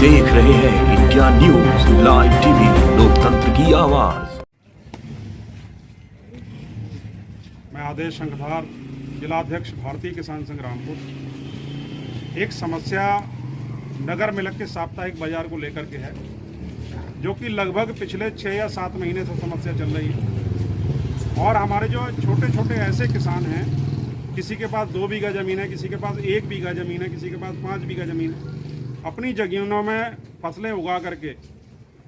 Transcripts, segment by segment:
देख रहे हैं इंडिया न्यूज लाइव टीवी, लोकतंत्र की आवाज। मैं आदेश शंखधार, जिलाध्यक्ष भारतीय किसान संघ रामपुर। एक समस्या नगर मिलक के साप्ताहिक बाजार को लेकर के है, जो कि लगभग पिछले 6 या 7 महीने से समस्या चल रही है। और हमारे जो छोटे छोटे ऐसे किसान हैं, किसी के पास 2 बीघा ज़मीन है, किसी के पास 1 बीघा ज़मीन है, किसी के पास 5 बीघा ज़मीन है, अपनी जगीरों में फसलें उगा करके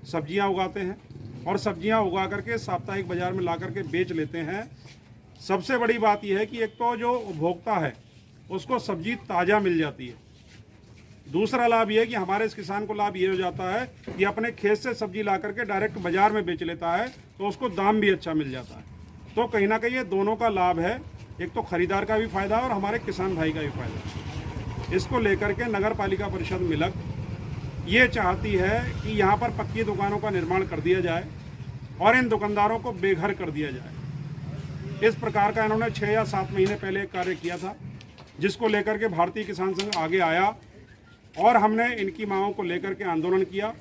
सब्जियां उगाते हैं और सब्जियां उगा करके साप्ताहिक बाजार में ला करके बेच लेते हैं। सबसे बड़ी बात यह है कि एक तो जो उपभोक्ता है उसको सब्जी ताज़ा मिल जाती है। दूसरा लाभ यह है कि हमारे इस किसान को लाभ ये हो जाता है कि अपने खेत से सब्जी ला करके डायरेक्ट बाजार में बेच लेता है, तो उसको दाम भी अच्छा मिल जाता है। तो कहीं ना कहीं ये दोनों का लाभ है, एक तो खरीदार का भी फायदा और हमारे किसान भाई का भी फायदा। इसको लेकर के नगर पालिका परिषद मिलक ये चाहती है कि यहाँ पर पक्की दुकानों का निर्माण कर दिया जाए और इन दुकानदारों को बेघर कर दिया जाए। इस प्रकार का इन्होंने 6 या 7 महीने पहले एक कार्य किया था, जिसको लेकर के भारतीय किसान संघ आगे आया और हमने इनकी मांगों को लेकर के आंदोलन किया।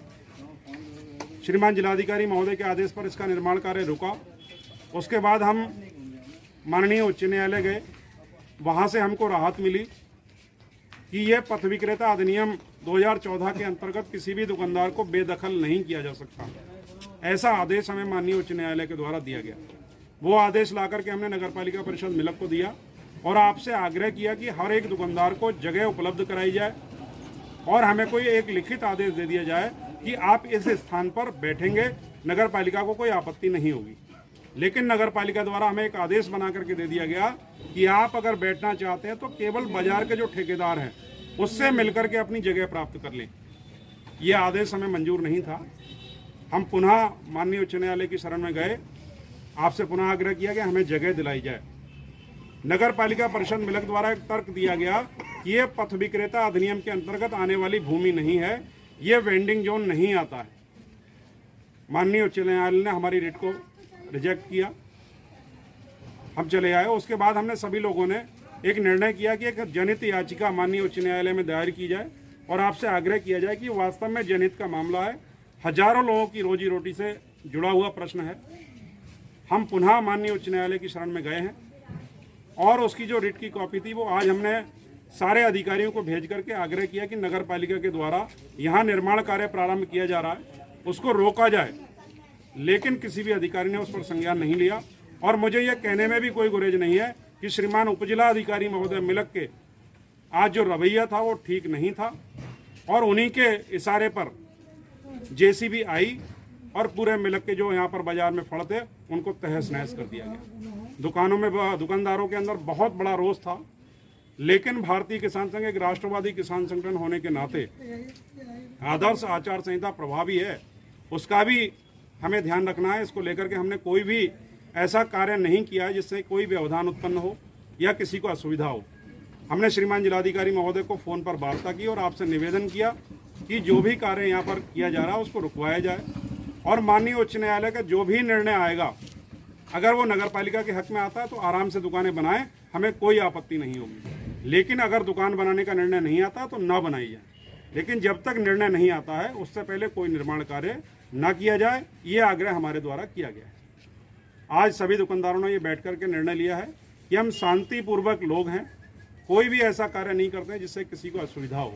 श्रीमान जिलाधिकारी महोदय के आदेश पर इसका निर्माण कार्य रुका। उसके बाद हम माननीय उच्च न्यायालय गए, वहाँ से हमको राहत मिली कि यह पथ विक्रेता अधिनियम 2014 के अंतर्गत किसी भी दुकानदार को बेदखल नहीं किया जा सकता। ऐसा आदेश हमें माननीय उच्च न्यायालय के द्वारा दिया गया। वो आदेश ला करके हमने नगर पालिका परिषद मिलक को दिया और आपसे आग्रह किया कि हर एक दुकानदार को जगह उपलब्ध कराई जाए और हमें कोई एक लिखित आदेश दे दिया जाए कि आप इस स्थान पर बैठेंगे, नगर पालिका को कोई आपत्ति नहीं होगी। लेकिन नगर पालिका द्वारा हमें एक आदेश बना करके दे दिया गया कि आप अगर बैठना चाहते हैं तो केवल बाजार के जो ठेकेदार हैं उससे मिलकर के अपनी जगह प्राप्त कर लें। ये आदेश हमें मंजूर नहीं था। हम पुनः माननीय उच्च न्यायालय की शरण में गए, आपसे पुनः आग्रह किया कि हमें जगह दिलाई जाए। नगर पालिका परिषद मिलक द्वारा एक तर्क दिया गया कि ये पथ विक्रेता अधिनियम के अंतर्गत आने वाली भूमि नहीं है, ये वेंडिंग जोन नहीं आता है। माननीय उच्च न्यायालय ने हमारी रिट को रिजेक्ट किया, हम चले आए। उसके बाद हमने सभी लोगों ने एक निर्णय किया कि एक जनहित याचिका माननीय उच्च न्यायालय में दायर की जाए और आपसे आग्रह किया जाए कि वास्तव में जनहित का मामला है, हजारों लोगों की रोजी रोटी से जुड़ा हुआ प्रश्न है। हम पुनः माननीय उच्च न्यायालय की शरण में गए हैं और उसकी जो रिट की कॉपी थी वो आज हमने सारे अधिकारियों को भेज करके आग्रह किया कि नगर पालिका के द्वारा यहाँ निर्माण कार्य प्रारंभ किया जा रहा है, उसको रोका जाए। लेकिन किसी भी अधिकारी ने उस पर संज्ञान नहीं लिया और मुझे यह कहने में भी कोई गुरेज नहीं है कि श्रीमान उपजिला अधिकारी महोदय मिलक के आज जो रवैया था वो ठीक नहीं था और उन्हीं के इशारे पर जेसीबी आई और पूरे मिलक के जो यहाँ पर बाजार में फड़ थे उनको तहस नहस कर दिया गया। दुकानों में दुकानदारों के अंदर बहुत बड़ा रोष था, लेकिन भारतीय किसान संघ एक राष्ट्रवादी किसान संगठन होने के नाते आदर्श आचार संहिता प्रभावी है, उसका भी हमें ध्यान रखना है। इसको लेकर के हमने कोई भी ऐसा कार्य नहीं किया है जिससे कोई व्यवधान उत्पन्न हो या किसी को असुविधा हो। हमने श्रीमान जिलाधिकारी महोदय को फ़ोन पर वार्ता की और आपसे निवेदन किया कि जो भी कार्य यहाँ पर किया जा रहा है उसको रुकवाया जाए और माननीय उच्च न्यायालय का जो भी निर्णय आएगा, अगर वो नगर पालिका के हक में आता है तो आराम से दुकानें बनाएं, हमें कोई आपत्ति नहीं होगी। लेकिन अगर दुकान बनाने का निर्णय नहीं आता तो ना बनाई जाए। लेकिन जब तक निर्णय नहीं आता है उससे पहले कोई निर्माण कार्य ना किया जाए, ये आग्रह हमारे द्वारा किया गया है। आज सभी दुकानदारों ने ये बैठ कर के निर्णय लिया है कि हम शांतिपूर्वक लोग हैं, कोई भी ऐसा कार्य नहीं करते जिससे किसी को असुविधा हो।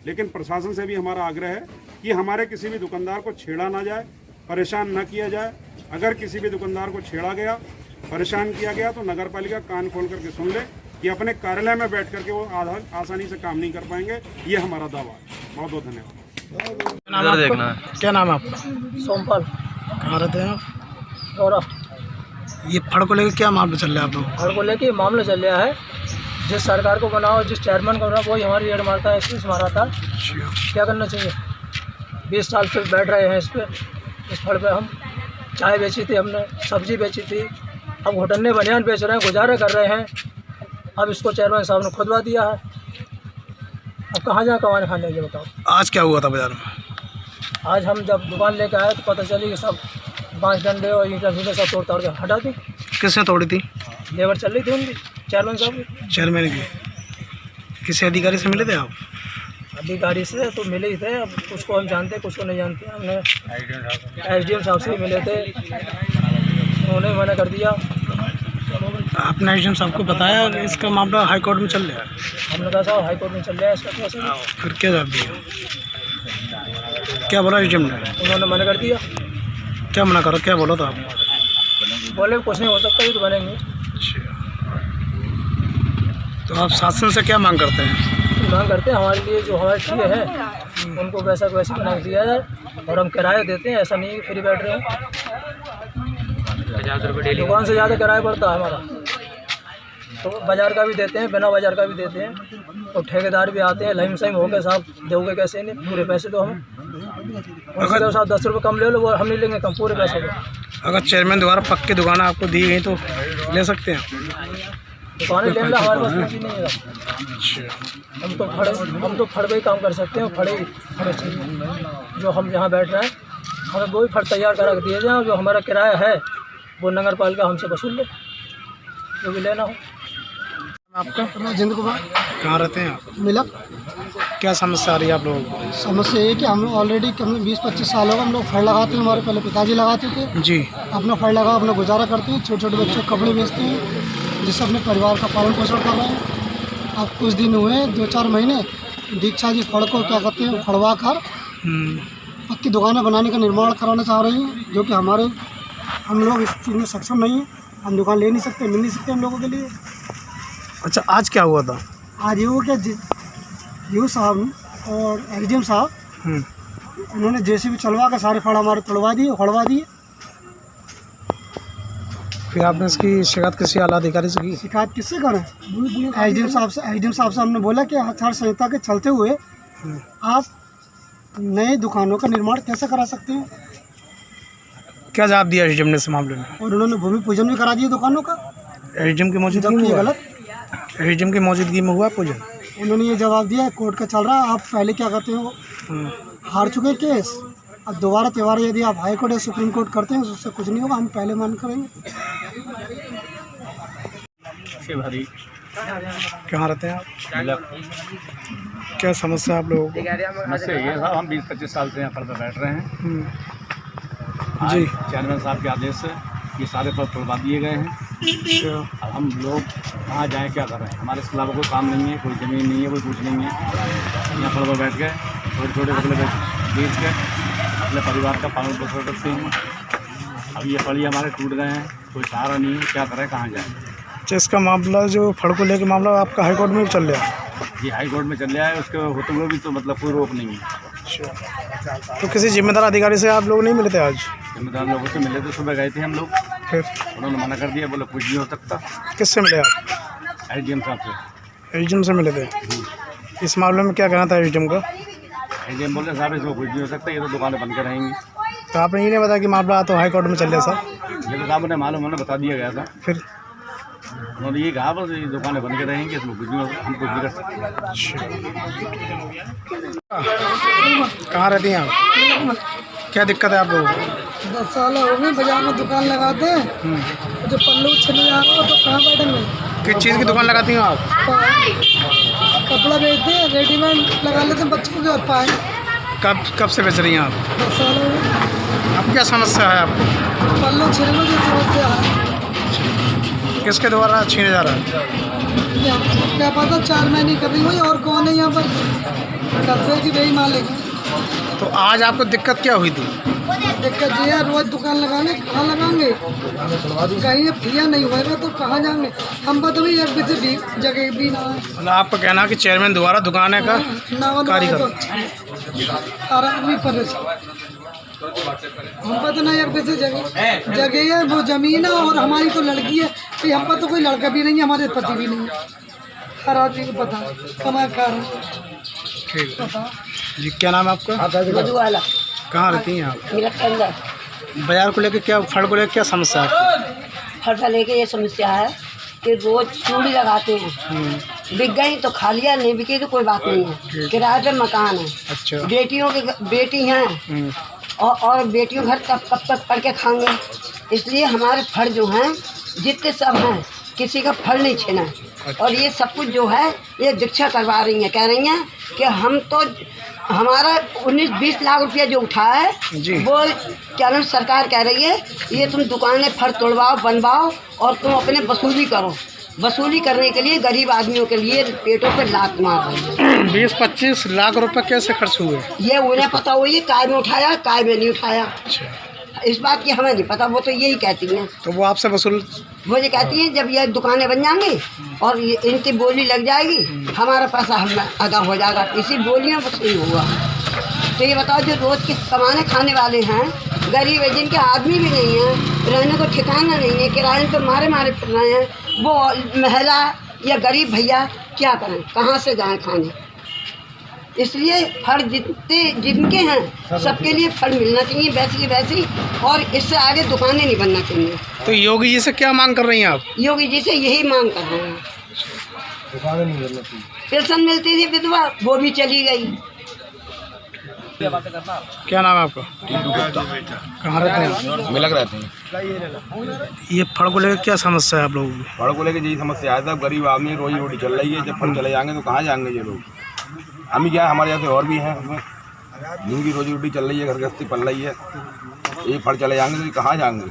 लेकिन प्रशासन से भी हमारा आग्रह है कि हमारे किसी भी दुकानदार को छेड़ा ना जाए, परेशान न किया जाए। अगर किसी भी दुकानदार को छेड़ा गया, परेशान किया गया तो नगर पालिका कान खोल करके सुन ले कि अपने कार्यालय में बैठ करके वो आसानी से काम नहीं कर पाएंगे। ये हमारा दावा है। बहुत बहुत धन्यवाद। क्या नाम है आपका? सोमपाल। कहाँ रहते हैं आप? और ये फड़ को लेकर क्या मामला चल रहा है आप लोग? फड़ को लेकर मामला चल रहा है, जिस सरकार को बनाओ, जिस चेयरमैन को बनाओ वही हमारी रेड मारता है, इसमें मारा था। क्या करना चाहिए? 20 साल से बैठ रहे हैं इस फड़ पे। हम चाय बेची थी, हमने सब्जी बेची थी, अब घुटने बनियान बेच रहे हैं, गुजारा कर रहे हैं। अब इसको चेयरमैन साहब ने खुदवा दिया है, अब कहाँ जाए कमाने खाने के बताओ। आज क्या हुआ था बाजार में? आज हम जब दुकान लेकर आए तो पता चली कि सब बाँस डंडे और ईंटें सब तोड़ ताड़ के हटा दी। किसने तोड़ी थी? लेबर चल रही थी उनकी, चेयरमैन साहब की। चेयरमैन की। किसी अधिकारी से मिले थे आप? अधिकारी से तो मिले ही थे, अब कुछ को हम जानते कुछ को नहीं जानते। हमने SDM साहब से ही मिले थे, उन्होंने मना कर दिया। आपने एसडीएम साहब को बताया कि इसका मामला हाई कोर्ट में चल रहा है? हमने कहा साहब हाई कोर्ट में चल रहा है इसका कैसे? फिर क्या जवाब दिया? क्या बोला एसडीएम ने? उन्होंने मना कर दिया। क्या मना करो, क्या बोला था आप? बोले कुछ नहीं हो सकता, ये तो बनेंगे। अच्छा, तो आप शासन से क्या मांग करते हैं? मांग करते हैं हमारे लिए जो हमारे लिए है उनको वैसा वैसे बना के दिया जाए, और हम किराया देते हैं, ऐसा नहीं है फ्री बैठ रहे हैं। 50 रुपये डेली, दुकान से ज़्यादा किराया पड़ता है हमारा। तो बाज़ार का भी देते हैं, बिना बाज़ार का भी देते हैं, और ठेकेदार भी आते हैं लाइन साइम होकर साहब दोगे कैसे नहीं, पूरे पैसे तो हमें अगर साहब 10 रुपये कम ले लो, वो हम नहीं लेंगे कम, पूरे पैसे दो। अगर चेयरमैन द्वारा पक्की दुकानें आपको दी गई तो ले सकते हैं? दुकानें लेने का हमारे पास कुछ नहीं है। अच्छा, हम तो फड़ पे ही काम कर सकते हैं, फड़े हमें चाहिए। जो हम यहाँ बैठ रहे हैं हमें वही फड़ तैयार करा के दिए जाए, जो हमारा किराया है वो नगर पालिका हमसे वसूल ले, जो भी लेना हो। आपका राजेंद्र कुमार, कहाँ रहते हैं आप? मिलक। क्या समस्या आ रही है आप लोगों को? समस्या ये है कि हम लोग ऑलरेडी 20-25 साल हो हम लोग फड़ लगाते हैं, हमारे पहले पिताजी लगाते थे जी। अपना फड़ लगा अपना गुजारा करते हैं, छोटे छोटे बच्चों को कपड़े बेचते हैं, जिससे अपने परिवार का पालन पोषण कर रहे हैं। अब कुछ दिन हुए 2-4 महीने दीक्षा जी फड़ को क्या कहते हैं फड़वा कर पक्की दुकानें बनाने का निर्माण कराना चाह रही हैं, जो कि हम लोग इस चीज़ में सक्षम नहीं हैं। हम दुकान ले नहीं सकते, मिल नहीं सकते हम लोगों के लिए। अच्छा, आज क्या हुआ था? आज ये हो क्या यू साहब और SDM साहब उन्होंने JCB चलवा कर सारे फड़ हमारे तोड़वा दिए, उखड़वा दिए। फिर आपने इसकी शिकायत किसी आला अधिकारी से की? शिकायत किससे करें? SDM साहब से हमने बोला कि आचार संहिता के चलते हुए आप नए दुकानों का निर्माण कैसे करा सकते हैं? क्या जवाब दिया एसडीएम ने इस मामले में? और उन्होंने भूमि पूजन भी करा दिया दुकानों का। एसडीएम की मौजूदगी में हुआ? गलत। एसडीएम की मौजूदगी में हुआ पूजन? उन्होंने ये जवाब दिया कोर्ट का चल रहा है, आप पहले क्या करते हो हार चुके केस, अब दोबारा त्यौहार यदि आप हाई कोर्ट या सुप्रीम कोर्ट करते हैं उससे कुछ नहीं होगा, हम पहले मान करेंगे। कहाँ रहते हैं आप? क्या समस्या है आप लोगों को? समस्या ये है हम 20-25 साल से यहाँ पर बैठ रहे हैं जी। चेयरमैन साहब के आदेश से ये सारे फल तोड़वा दिए गए हैं। अब हम लोग कहाँ जाएँ, क्या कर रहे हैं? हमारे इसके अलावा कोई काम नहीं है, कोई ज़मीन नहीं है, कोई कुछ नहीं है। यहाँ फल पर बैठ गए छोटे छोटे फसलें बेच के अपने परिवार का पालन पोषण करते हैं। अब ये फल हमारे टूट गए हैं, कोई सहारा नहीं है, क्या करें, कहाँ जाएँ? अच्छा, इसका मामला जो फड़ को लेकर मामला आपका हाई कोर्ट में भी चल रहा है? ये हाई कोर्ट में चल रहा है, उसके होते हुए भी तो मतलब कोई रोक नहीं है। तो किसी जिम्मेदार अधिकारी से आप लोग नहीं मिले थे आज? जिम्मेदार लोगों से मिले थे, सुबह गए थे हम लोग, फिर उन्होंने मना कर दिया, बोले कुछ नहीं हो सकता। किससे मिले आप? SDM साहब से। एसडीएम से मिले थे? इस मामले में क्या कहना था एसडीएम का? SDM बोले साहब इसमें कुछ नहीं हो सकता, ये तो दुकानें बन के रहेंगी। तो आपने ये नहीं बताया कि मामला तो हाई कोर्ट में चल रहा सर? लेकिन साहब ने मालूम उन्होंने बता दिया गया था, फिर उन्होंने ये कहा बस ये दुकानें बन के रहेंगी, इसमें कुछ नहीं हो सकता, हम कुछ नहीं कर सकते। कहाँ रहती हैं आप? क्या दिक्कत है आप लोगों को? 10 साल हो गए बाजार में दुकान लगाते हैं, जो पल्लू छिल जा रहा हो तो कहाँ बैठेंगे? किस चीज़ की दुकान लगाती हैं आप? कपड़ा बेचते हैं, रेडीमेड लगा लेते हैं बच्चों के और पाए। कब से बेच रही हैं आप? 10 साल हो गए। अब क्या समस्या है आपको? पल्लू छिलने की समस्या है। किसके द्वारा छीने जा रहा है? क्या पता 4 महीने कभी हुई, और कौन है यहाँ पर कस्बे की वही मालिक है। तो आज आपको दिक्कत क्या हुई थी? दिक्कत ये है रोज दुकान लगाने कहाँ लगाएंगे, कहीं फ्रिया नहीं होगा तो कहाँ जाएंगे? हम पर तो भी एक भी जगह भी ना है। मतलब आपका कहना है कि चेयरमैन द्वारा दुकान का कार्य तो हर आदमी परेशान, हम पर तो ना एक भी जगह है, वो जमीन है और हमारी तो लड़की है, तो हम पर तो कोई लड़का भी नहीं है, हमारे पति भी नहीं है। हर आदमी को पता कमा कर ठीक है जी। क्या नाम है आपका? मधुबाला। कहाँ रहती हैं आप? मिलक के अंदर। बाजार को लेकर क्या, फड़ को लेकर क्या समस्या है? फल का लेके ये समस्या है कि रोज चूड़ी लगाते हैं, बिक गई तो खा लिया, नहीं बिकी तो कोई बात नहीं है। किराए पे मकान है, अच्छा, बेटियों के बेटी हैं और बेटियों घर कब तक पढ़ के खाएंगे, इसलिए हमारे फल जो हैं जितने सब हैं किसी का फल नहीं छीना है। और ये सब कुछ जो है ये दीक्षा करवा रही हैं, कह रही हैं कि हम तो हमारा 19-20 लाख रुपया जो उठाया है वो क्या नाम सरकार कह रही है ये तुम दुकानें फर तोड़वाओ बनवाओ और तुम अपने वसूली करो। वसूली करने के लिए गरीब आदमियों के लिए पेटों पे लात मार रही है। 20-25 लाख रुपए कैसे खर्च हुए? ये उन्हें पता हुई है काय में उठाया काय में नहीं उठाया, इस बात की हमें नहीं पता, वो तो यही कहती हैं। तो वो आपसे वसूल वो ये कहती हैं जब ये दुकानें बन जाएंगी और ये इनकी बोली लग जाएगी हमारा पैसा हम अदा हो जाएगा, इसी बोली में वसूल हुआ। तो ये बताओ जो रोज़ के कमाने खाने वाले हैं, गरीब है, जिनके आदमी भी नहीं है, रहने को ठिकाना नहीं है, किराए तो मारे मारे फिर रहे हैं, वो महिला या गरीब भैया क्या करें, कहाँ से जाएं खाने। इसलिए फल जिनके हैं सबके लिए फल मिलना चाहिए वैसी और इससे आगे दुकानें नहीं बनना चाहिए। तो योगी जी से क्या मांग कर रही हैं आप? योगी जी से यही मांग कर रहे हैं। पेंशन मिलती थी विधवा वो भी चली गई। क्या नाम है आपका? कहाँ रहते हैं? मिलक रहते हैं। ये फल को लेकर क्या समस्या है आप लोगों की? फल को लेकर यही समस्या है, सब गरीब आदमी रोजी रोटी चल रही है, जब फल चले जाएंगे तो कहाँ जाएंगे ये लोग। हम ही क्या है, हमारे यहाँ से और भी हैं, उसमें जिनकी रोजी रोटी चल रही है, घर गृहस्थी पल रही है, ये फल चले जाएंगे तो ये कहाँ जाएंगे।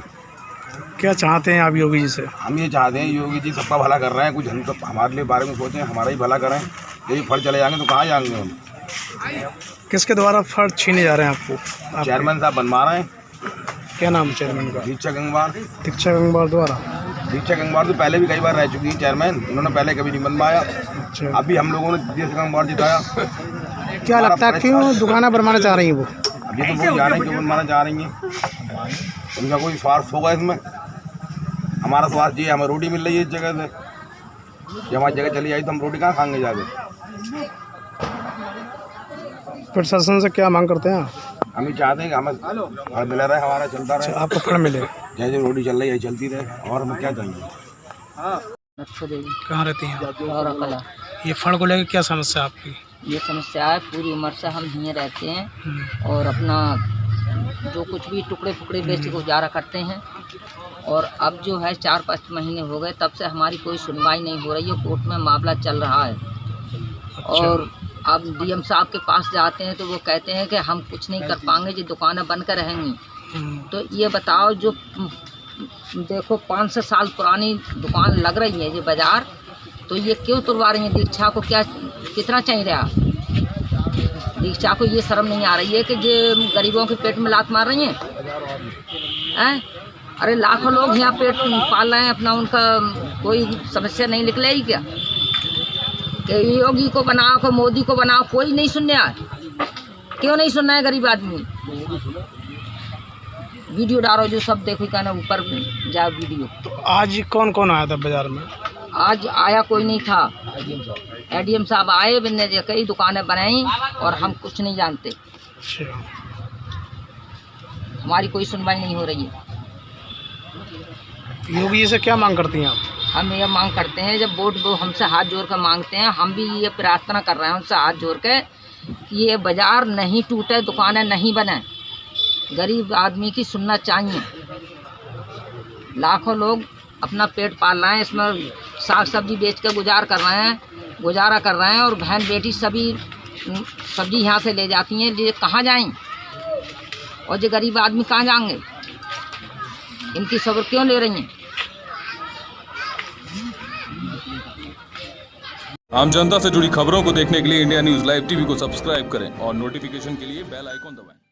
क्या चाहते हैं आप योगी जी से? हम ये चाहते हैं योगी जी सबका भला कर रहे हैं, कुछ हम तो हमारे लिए बारे में सोचें, हमारा ही भला करें। ये फल चले जाएंगे तो कहाँ जाएंगे हम। किसके द्वारा फल छीने जा रहे हैं आपको? चेयरमैन साहब बनवा रहे हैं। क्या नाम चेयरमैन का? दीक्षा गंगवार। दीक्षा गंगवार द्वारा? दीक्षा गंगवार तो पहले भी कई बार रह चुकी है चेयरमैन, उन्होंने पहले कभी नहीं बनवाया। अच्छा। अभी हम लोगों ने दीक्षा गंगवार जिताया। क्या लगता है क्यों दुकानें बनवाना चाह रही हैं वो? अभी तो वो जा रहे हैं क्यों बनवाना चाह रही हैं, उनका कोई स्वार्थ होगा इसमें। हमारा स्वार्थ ये है, हमें रोटी मिल रही है इस जगह से, जब हमारी जगह चली आई तो हम रोटी कहाँ खाएंगे जाके। प्रशासन से क्या मांग करते हैं आप? हम ही चाहते हैं कि हमें फल मिला रहे, हमारा चलता रहे। आपको फल मिले, जैसे रोटी चल रही है चलती रहे, और हमें क्या चाहिए। कहाँ रहती हैं? ये फल को लेकर क्या समस्या है आपकी? ये समस्या है, पूरी उम्र से हम यहीं रहते हैं और अपना जो कुछ भी टुकड़े फुकड़े बेच के गुजारा करते हैं। और अब जो है 4-5 महीने हो गए तब से हमारी कोई सुनवाई नहीं हो रही है, कोर्ट में मामला चल रहा है। और अब डीएम साहब के पास जाते हैं तो वो कहते हैं कि हम कुछ नहीं कर पाएंगे, जो दुकानें बंद कर रहेंगी। तो ये बताओ, जो देखो 500 साल पुरानी दुकान लग रही है ये बाज़ार, तो ये क्यों तुड़वा रही है? दीक्षा को क्या कितना चाहिए रहा? दीक्षा को ये शर्म नहीं आ रही है कि जो गरीबों के पेट में लात मार रही हैं? अरे लाखों लोग यहाँ पेट पाल रहे हैं अपना, उनका कोई समस्या नहीं निकलेगी क्या? कि योगी को बनाओ, को मोदी को बनाओ, कोई नहीं सुनने आए। क्यों नहीं सुनना है गरीब आदमी? वीडियो डालो जो सब देखो, कहना ऊपर जाओ वीडियो। तो आज कौन कौन आया था बाजार में? आज आया कोई नहीं था। एडीएम साहब आए, बिन्ने जो कई दुकानें बनाई और हम कुछ नहीं जानते। हमारी कोई सुनवाई नहीं हो रही है। योगी जी से क्या मांग करती हैं आप? हम ये मांग करते हैं, जब वोट वो हमसे हाथ जोड़ कर मांगते हैं, हम भी ये प्रार्थना कर रहे हैं उनसे हाथ जोड़ के कि ये बाज़ार नहीं टूटे, दुकानें नहीं बने, गरीब आदमी की सुनना चाहिए। लाखों लोग अपना पेट पाल रहे हैं, इसमें साग सब्जी बेच कर गुजारा कर रहे हैं और बहन बेटी सभी सब्जी यहाँ से ले जाती हैं। ये कहाँ जाएं? और जो गरीब आदमी कहाँ जाएंगे? इनकी सब्र क्यों ले रही हैं? आम जनता से जुड़ी खबरों को देखने के लिए इंडिया न्यूज़ लाइव टीवी को सब्सक्राइब करें और नोटिफिकेशन के लिए बेल आइकॉन दबाएं।